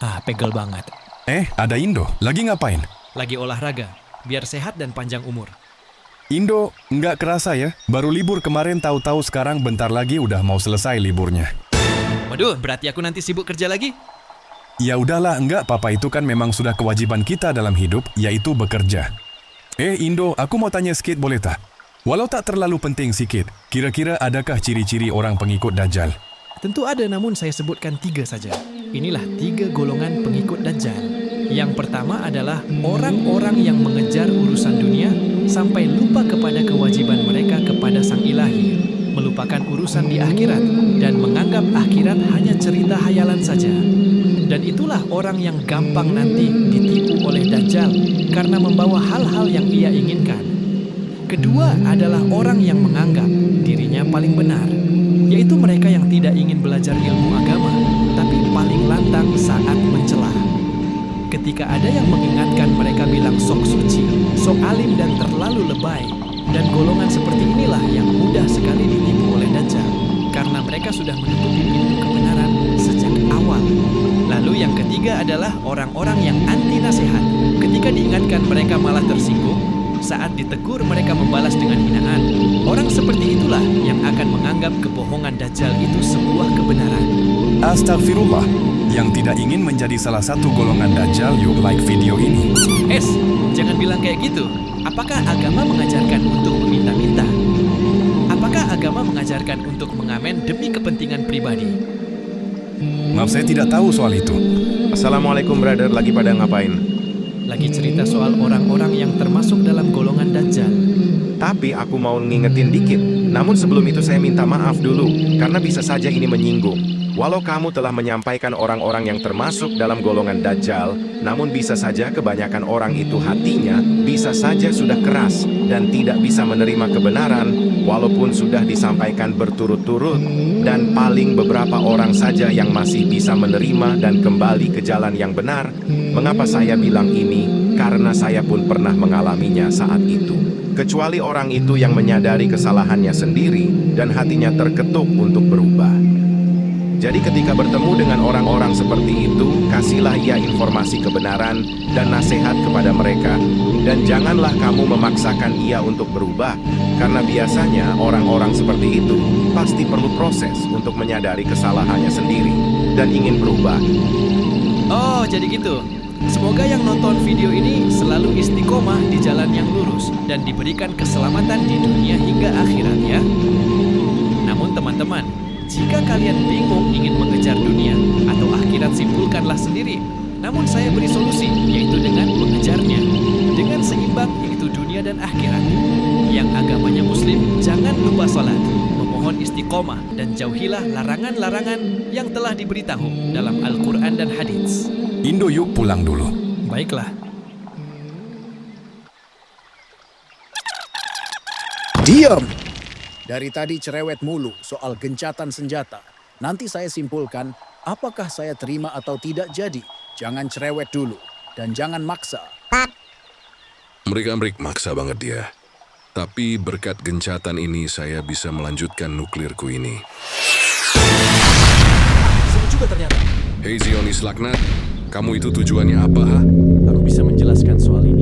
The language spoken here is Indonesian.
Pegel banget. Ada Indo. Lagi ngapain? Lagi olahraga, biar sehat dan panjang umur. Indo, nggak kerasa ya? Baru libur kemarin tahu-tahu sekarang bentar lagi udah mau selesai liburnya. Waduh, berarti aku nanti sibuk kerja lagi? Ya udahlah, enggak apa-apa, itu kan memang sudah kewajiban kita dalam hidup, yaitu bekerja. Indo, aku mau tanya sedikit boleh tak? Walau tak terlalu penting sedikit, kira-kira adakah ciri-ciri orang pengikut Dajjal? Tentu ada, namun saya sebutkan 3 saja. Inilah 3 golongan pengikut Dajjal. Yang pertama adalah orang-orang yang mengejar urusan dunia sampai lupa kepada kewajiban mereka kepada Sang Ilahi, melupakan urusan di akhirat, dan menganggap akhirat hanya cerita hayalan saja. Dan itulah orang yang gampang nanti ditipu oleh Dajjal karena membawa hal-hal yang ia inginkan. Kedua adalah orang yang menganggap dirinya paling benar, yaitu mereka yang tidak ingin belajar ilmu agama, tapi paling lantang saat mencela. Ketika ada yang mengingatkan, mereka bilang sok suci, sok alim dan terlalu lebay. Dan golongan seperti inilah yang mudah sekali ditipu oleh Dajjal, karena mereka sudah menutupi pintu kebenaran sejak awal. Lalu yang ketiga adalah orang-orang yang anti nasihat. Ketika diingatkan, mereka malah tersinggung. Saat ditegur, mereka membalas dengan hinaan. Orang seperti itulah yang akan menganggap kebohongan Dajjal itu sebuah kebenaran. Astagfirullah, yang tidak ingin menjadi salah satu golongan Dajjal, yuk like video ini. Jangan bilang kayak gitu. Apakah agama mengajarkan untuk meminta-minta? Apakah agama mengajarkan untuk mengamen demi kepentingan pribadi? Maaf, saya tidak tahu soal itu. Assalamualaikum brother, lagi pada ngapain? Lagi cerita soal orang-orang yang termasuk dalam golongan Dajjal. Tapi aku mau ngingetin dikit. Namun sebelum itu saya minta maaf dulu, karena bisa saja ini menyinggung. Walau kamu telah menyampaikan orang-orang yang termasuk dalam golongan Dajjal, namun bisa saja kebanyakan orang itu hatinya bisa saja sudah keras dan tidak bisa menerima kebenaran, walaupun sudah disampaikan berturut-turut, dan paling beberapa orang saja yang masih bisa menerima dan kembali ke jalan yang benar. Mengapa saya bilang ini? Karena saya pun pernah mengalaminya saat itu. Kecuali orang itu yang menyadari kesalahannya sendiri dan hatinya terketuk untuk berubah. Jadi ketika bertemu dengan orang-orang seperti itu, kasihlah ia informasi kebenaran dan nasihat kepada mereka. Dan janganlah kamu memaksakan ia untuk berubah, karena biasanya orang-orang seperti itu pasti perlu proses untuk menyadari kesalahannya sendiri dan ingin berubah. Oh, jadi gitu. Semoga yang nonton video ini selalu istiqomah di jalan yang lurus dan diberikan keselamatan di dunia hingga akhirat ya. Namun teman-teman, jika kalian bingung ingin mengejar dunia atau akhirat, simpulkanlah sendiri. Namun saya beri solusi, yaitu dengan mengejarnya. Dengan seimbang, yaitu dunia dan akhirat. Yang agamanya muslim, jangan lupa salat, memohon istiqomah, dan jauhilah larangan-larangan yang telah diberitahu dalam Al-Quran dan hadits. Indo, yuk pulang dulu. Baiklah. Diam! Dari tadi cerewet mulu soal gencatan senjata. Nanti saya simpulkan apakah saya terima atau tidak jadi. Jangan cerewet dulu. Dan jangan maksa. Mereka maksa banget dia. Tapi berkat gencatan ini saya bisa melanjutkan nuklirku ini. Seru juga ternyata. Hei Zionis laknat, kamu itu tujuannya apa? Aku bisa menjelaskan soal ini.